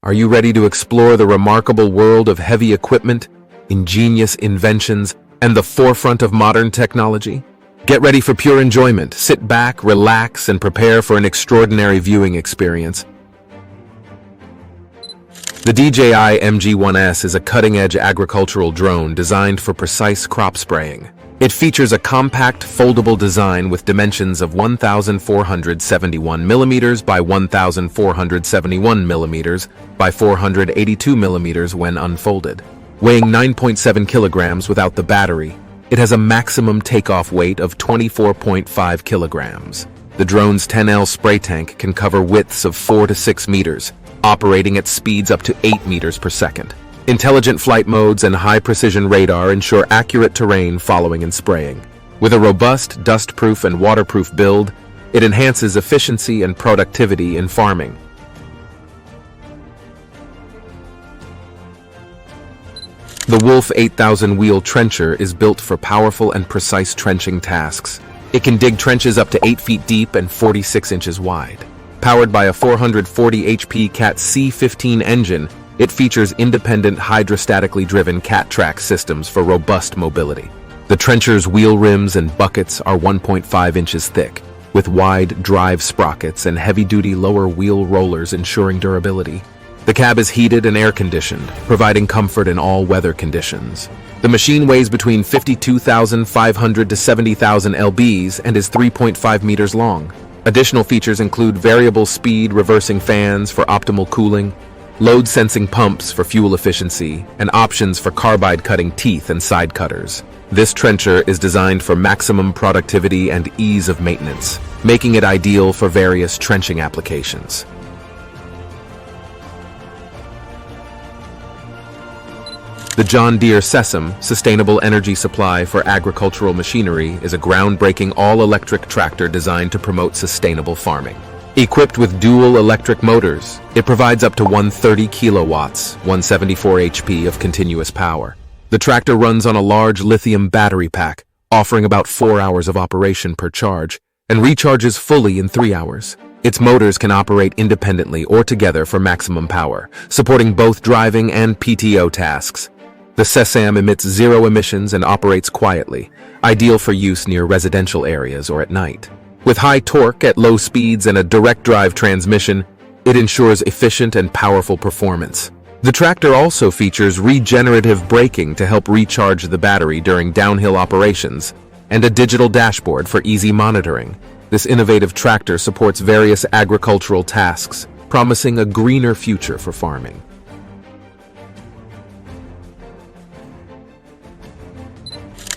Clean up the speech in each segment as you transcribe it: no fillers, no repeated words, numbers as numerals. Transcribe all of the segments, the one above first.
Are you ready to explore the remarkable world of heavy equipment, ingenious inventions, and the forefront of modern technology? Get ready for pure enjoyment. Sit back, relax, and prepare for an extraordinary viewing experience. The DJI MG-1S is a cutting-edge agricultural drone designed for precise crop spraying. It features a compact, foldable design with dimensions of 1,471 millimeters by 1,471 millimeters by 482 millimeters when unfolded. Weighing 9.7 kilograms without the battery, it has a maximum takeoff weight of 24.5 kilograms. The drone's 10L spray tank can cover widths of 4 to 6 meters, operating at speeds up to 8 meters per second. Intelligent flight modes and high-precision radar ensure accurate terrain following and spraying. With a robust, dust-proof and waterproof build, it enhances efficiency and productivity in farming. The Wolf 8000 wheel trencher is built for powerful and precise trenching tasks. It can dig trenches up to 8 feet deep and 46 inches wide. Powered by a 440 HP Cat C15 engine, it features independent hydrostatically driven cat-track systems for robust mobility. The trencher's wheel rims and buckets are 1.5 inches thick, with wide drive sprockets and heavy-duty lower wheel rollers ensuring durability. The cab is heated and air-conditioned, providing comfort in all weather conditions. The machine weighs between 52,500 to 70,000 lbs and is 3.5 meters long. Additional features include variable speed reversing fans for optimal cooling, load-sensing pumps for fuel efficiency, and options for carbide-cutting teeth and side cutters. This trencher is designed for maximum productivity and ease of maintenance, making it ideal for various trenching applications. The John Deere Sesame Sustainable Energy Supply for Agricultural Machinery is a groundbreaking all-electric tractor designed to promote sustainable farming. Equipped with dual electric motors, it provides up to 130 kilowatts, 174 HP of continuous power. The tractor runs on a large lithium battery pack, offering about 4 hours of operation per charge, and recharges fully in 3 hours. Its motors can operate independently or together for maximum power, supporting both driving and PTO tasks. The Sesame emits zero emissions and operates quietly, ideal for use near residential areas or at night. With high torque at low speeds and a direct drive transmission, it ensures efficient and powerful performance. The tractor also features regenerative braking to help recharge the battery during downhill operations, and a digital dashboard for easy monitoring. This innovative tractor supports various agricultural tasks, promising a greener future for farming.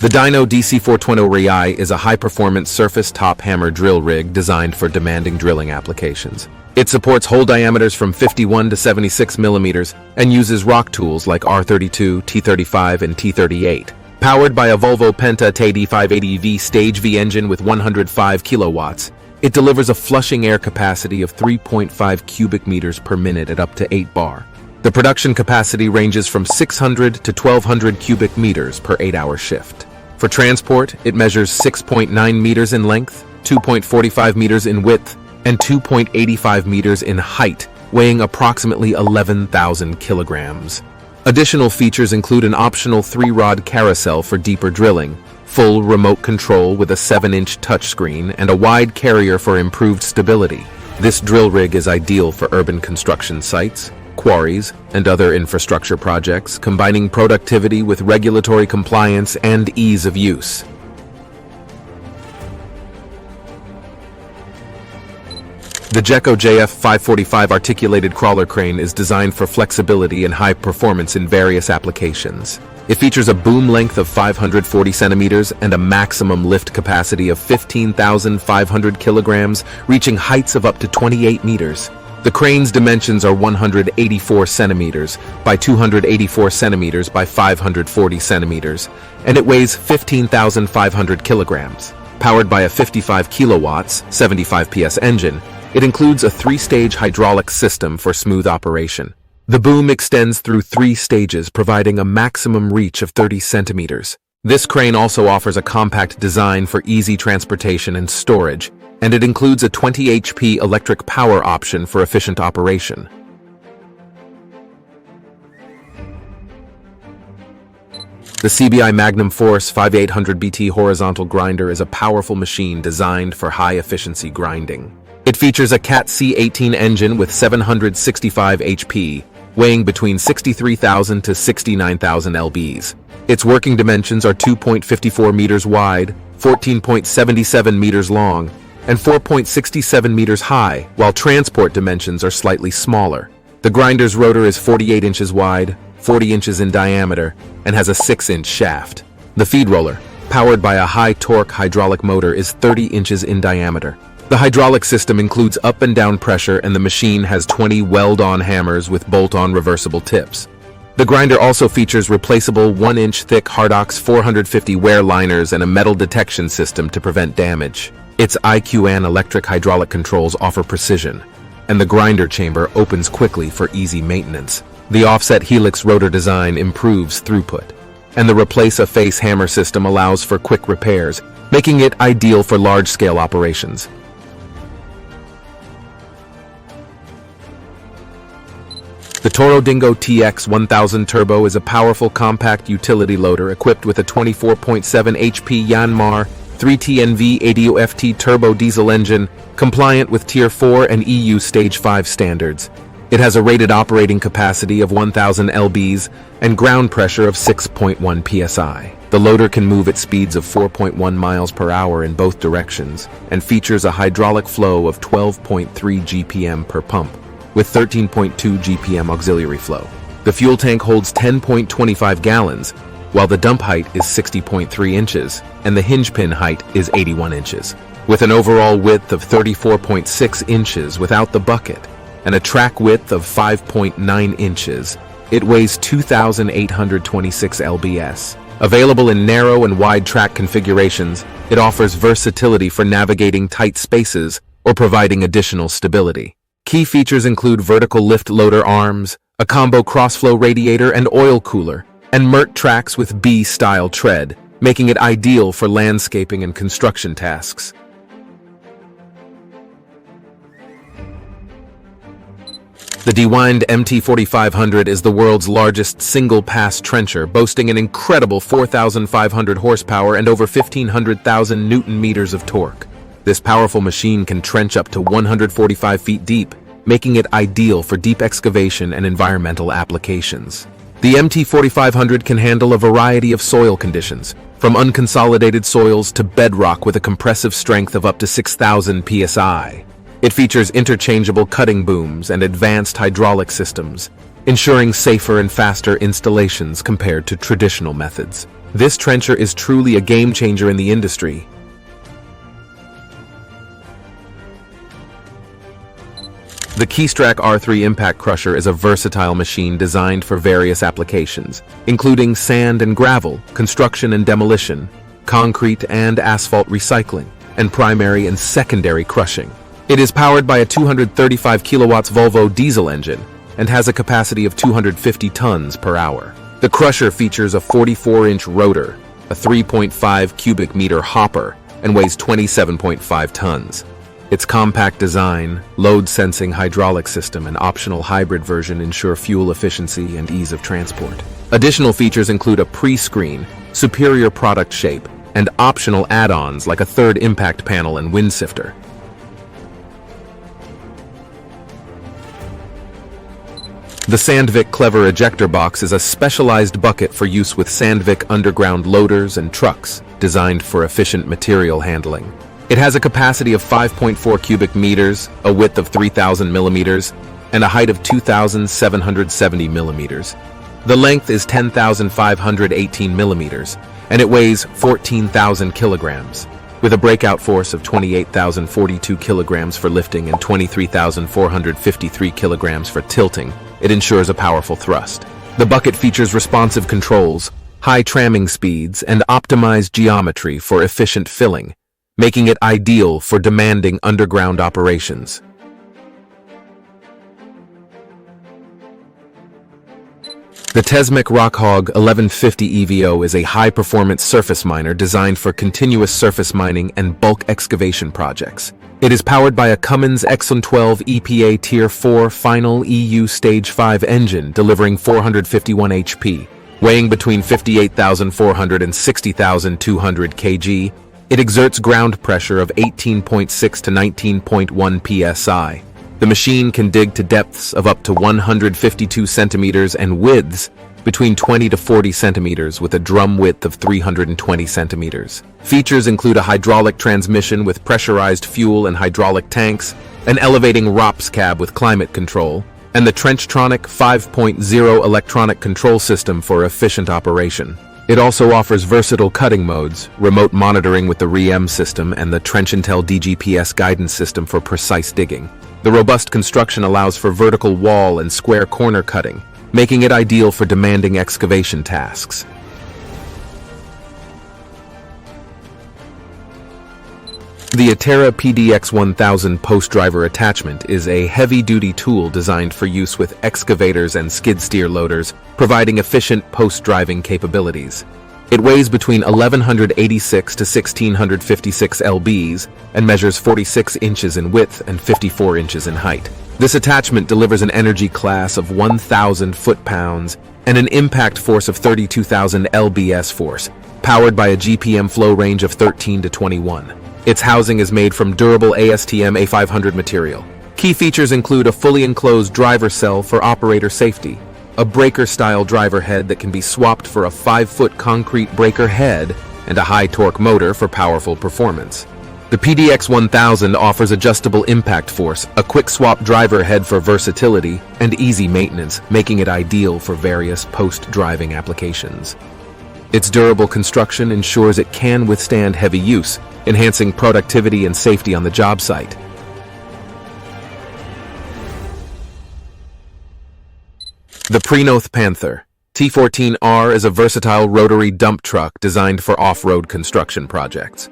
The Dyno DC420 Rai is a high-performance surface top hammer drill rig designed for demanding drilling applications. It supports hole diameters from 51 to 76 millimeters and uses rock tools like R32, T35, and T38. Powered by a Volvo Penta TD580V Stage V engine with 105 kilowatts, it delivers a flushing air capacity of 3.5 cubic meters per minute at up to 8 bar. The production capacity ranges from 600 to 1,200 cubic meters per 8-hour shift. For transport, it measures 6.9 meters in length, 2.45 meters in width, and 2.85 meters in height, weighing approximately 11,000 kilograms. Additional features include an optional 3-rod carousel for deeper drilling, full remote control with a 7-inch touchscreen, and a wide carrier for improved stability. This drill rig is ideal for urban construction sites, quarries, and other infrastructure projects, combining productivity with regulatory compliance and ease of use. The Gecko JF545 articulated crawler crane is designed for flexibility and high performance in various applications. It features a boom length of 540 centimeters and a maximum lift capacity of 15,500 kilograms, reaching heights of up to 28 meters. The crane's dimensions are 184 centimeters by 284 centimeters by 540 centimeters, and it weighs 15,500 kilograms. Powered by a 55 kilowatts, 75 PS engine, it includes a 3-stage hydraulic system for smooth operation. The boom extends through 3 stages, providing a maximum reach of 30 centimeters. This crane also offers a compact design for easy transportation and storage, and it includes a 20 HP electric power option for efficient operation. The CBI Magnum Force 5800BT horizontal grinder is a powerful machine designed for high-efficiency grinding. It features a Cat C18 engine with 765 HP, weighing between 63,000 to 69,000 lbs. Its working dimensions are 2.54 meters wide, 14.77 meters long, and 4.67 meters high, while transport dimensions are slightly smaller. The grinder's rotor is 48 inches wide, 40 inches in diameter, and has a 6-inch shaft. The feed roller, powered by a high-torque hydraulic motor, is 30 inches in diameter. The hydraulic system includes up and down pressure, and the machine has 20 weld-on hammers with bolt-on reversible tips. The grinder also features replaceable 1-inch thick Hardox 450 wear liners and a metal detection system to prevent damage. Its IQN electric hydraulic controls offer precision, and the grinder chamber opens quickly for easy maintenance. The offset helix rotor design improves throughput, and the replace-a-face hammer system allows for quick repairs, making it ideal for large-scale operations. The Toro Dingo TX1000 Turbo is a powerful compact utility loader equipped with a 24.7 HP Yanmar 3TNV 80FT turbo diesel engine, compliant with Tier 4 and EU Stage 5 standards. It has a rated operating capacity of 1,000 lbs and ground pressure of 6.1 psi. The loader can move at speeds of 4.1 miles per hour in both directions and features a hydraulic flow of 12.3 GPM per pump, with 13.2 GPM auxiliary flow. The fuel tank holds 10.25 gallons, while the dump height is 60.3 inches and the hinge pin height is 81 inches. With an overall width of 34.6 inches without the bucket and a track width of 5.9 inches, it weighs 2,826 lbs. Available in narrow and wide track configurations, it offers versatility for navigating tight spaces or providing additional stability. Key features include vertical lift loader arms, a combo crossflow radiator and oil cooler, and MIRT tracks with B-style tread, making it ideal for landscaping and construction tasks. The DeWind MT4500 is the world's largest single-pass trencher, boasting an incredible 4,500 horsepower and over 1,500,000 newton-meters of torque. This powerful machine can trench up to 145 feet deep, making it ideal for deep excavation and environmental applications. The MT4500 can handle a variety of soil conditions, from unconsolidated soils to bedrock with a compressive strength of up to 6,000 psi. It features interchangeable cutting booms and advanced hydraulic systems, ensuring safer and faster installations compared to traditional methods. This trencher is truly a game-changer in the industry. The Keystrack R3 Impact Crusher is a versatile machine designed for various applications, including sand and gravel, construction and demolition, concrete and asphalt recycling, and primary and secondary crushing. It is powered by a 235 kilowatts Volvo diesel engine and has a capacity of 250 tons per hour. The crusher features a 44-inch rotor, a 3.5 cubic meter hopper, and weighs 27.5 tons. Its compact design, load-sensing hydraulic system, and optional hybrid version ensure fuel efficiency and ease of transport. Additional features include a pre-screen, superior product shape, and optional add-ons like a third impact panel and wind sifter. The Sandvik Clever Ejector Box is a specialized bucket for use with Sandvik underground loaders and trucks, designed for efficient material handling. It has a capacity of 5.4 cubic meters, a width of 3,000 millimeters, and a height of 2,770 millimeters. The length is 10,518 millimeters, and it weighs 14,000 kilograms. With a breakout force of 28,042 kilograms for lifting and 23,453 kilograms for tilting, it ensures a powerful thrust. The bucket features responsive controls, high tramming speeds, and optimized geometry for efficient filling, making it ideal for demanding underground operations. The Tesmec Rockhog 1150 EVO is a high-performance surface miner designed for continuous surface mining and bulk excavation projects. It is powered by a Cummins Exxon 12 EPA Tier 4 final EU Stage 5 engine delivering 451 HP, Weighing between 58,400 and 60,200 kg, it exerts ground pressure of 18.6 to 19.1 psi. The machine can dig to depths of up to 152 centimeters and widths between 20 to 40 centimeters with a drum width of 320 centimeters. Features include a hydraulic transmission with pressurized fuel and hydraulic tanks, an elevating ROPS cab with climate control, and the Trenchtronic 5.0 electronic control system for efficient operation. It also offers versatile cutting modes, remote monitoring with the REM system, and the TrenchIntel DGPS guidance system for precise digging. The robust construction allows for vertical wall and square corner cutting, making it ideal for demanding excavation tasks. The Atera PDX-1000 post-driver attachment is a heavy-duty tool designed for use with excavators and skid-steer loaders, providing efficient post-driving capabilities. It weighs between 1,186 to 1,656 lbs and measures 46 inches in width and 54 inches in height. This attachment delivers an energy class of 1,000 foot-pounds and an impact force of 32,000 lbs force, powered by a GPM flow range of 13 to 21. Its housing is made from durable ASTM A500 material. Key features include a fully enclosed driver cell for operator safety, a breaker-style driver head that can be swapped for a 5-foot concrete breaker head, and a high-torque motor for powerful performance. The PDX-1000 offers adjustable impact force, a quick-swap driver head for versatility, and easy maintenance, making it ideal for various post-driving applications. Its durable construction ensures it can withstand heavy use, enhancing productivity and safety on the job site. The Prenoth Panther T14R is a versatile rotary dump truck designed for off-road construction projects.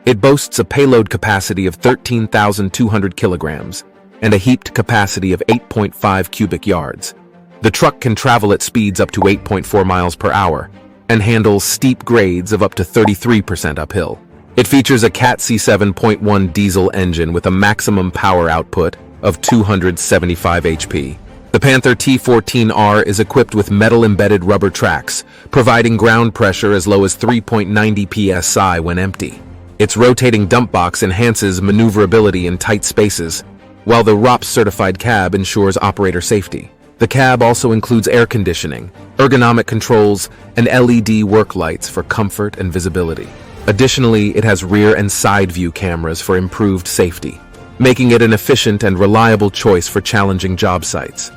It boasts a payload capacity of 13,200 kilograms and a heaped capacity of 8.5 cubic yards. The truck can travel at speeds up to 8.4 miles per hour and handles steep grades of up to 33% uphill. It features a CAT C7.1 diesel engine with a maximum power output of 275 HP. The Panther T14R is equipped with metal-embedded rubber tracks, providing ground pressure as low as 3.90 psi when empty. Its rotating dump box enhances maneuverability in tight spaces, while the ROPS-certified cab ensures operator safety. The cab also includes air conditioning, ergonomic controls, and LED work lights for comfort and visibility. Additionally, it has rear and side view cameras for improved safety, making it an efficient and reliable choice for challenging job sites.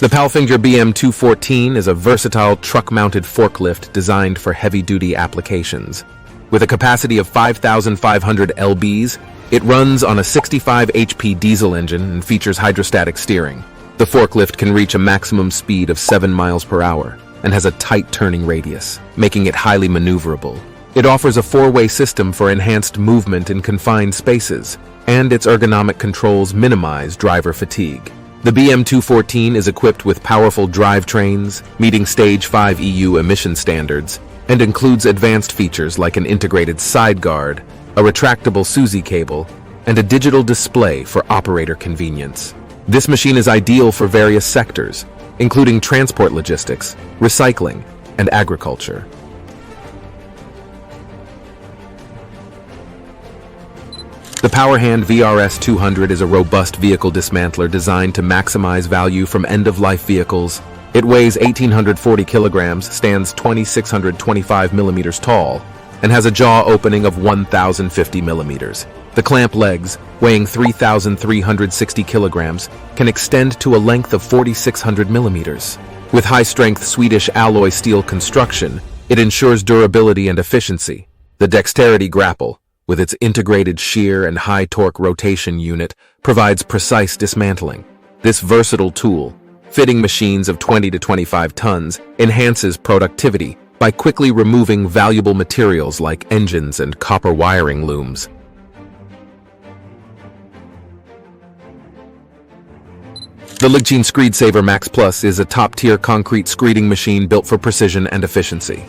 The Palfinger BM214 is a versatile truck-mounted forklift designed for heavy-duty applications. With a capacity of 5,500 lbs, it runs on a 65 HP diesel engine and features hydrostatic steering. The forklift can reach a maximum speed of 7 miles per hour and has a tight turning radius, making it highly maneuverable. It offers a 4-way system for enhanced movement in confined spaces, and its ergonomic controls minimize driver fatigue. The BM214 is equipped with powerful drivetrains, meeting Stage 5 EU emission standards, and includes advanced features like an integrated side guard, a retractable SUSI cable, and a digital display for operator convenience. This machine is ideal for various sectors, including transport logistics, recycling, and agriculture. The PowerHand VRS200 is a robust vehicle dismantler designed to maximize value from end-of-life vehicles. It weighs 1,840 kilograms, stands 2,625 millimeters tall, and has a jaw opening of 1,050 millimeters. The clamp legs, weighing 3,360 kilograms, can extend to a length of 4,600 millimeters. With high-strength Swedish alloy steel construction, it ensures durability and efficiency. The Dexterity Grapple, with its integrated shear and high-torque rotation unit, provides precise dismantling. This versatile tool, fitting machines of 20 to 25 tons, enhances productivity by quickly removing valuable materials like engines and copper wiring looms. The Lightgene Screedsaver Max Plus is a top-tier concrete screeding machine built for precision and efficiency.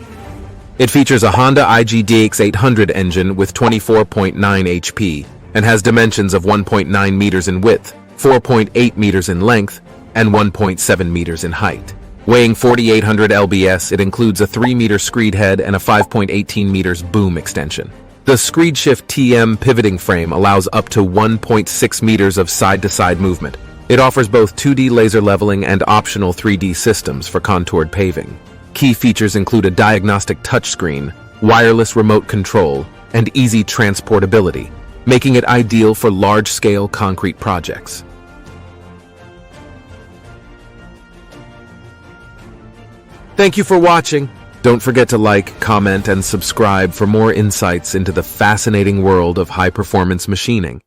It features a Honda IGDX800 engine with 24.9 HP and has dimensions of 1.9 meters in width, 4.8 meters in length, and 1.7 meters in height. Weighing 4,800 lbs, it includes a 3-meter screed head and a 5.18 meters boom extension. The ScreedShift TM pivoting frame allows up to 1.6 meters of side-to-side movement. It offers both 2D laser leveling and optional 3D systems for contoured paving. Key features include a diagnostic touchscreen, wireless remote control, and easy transportability, making it ideal for large-scale concrete projects. Thank you for watching. Don't forget to like, comment, and subscribe for more insights into the fascinating world of high-performance machining.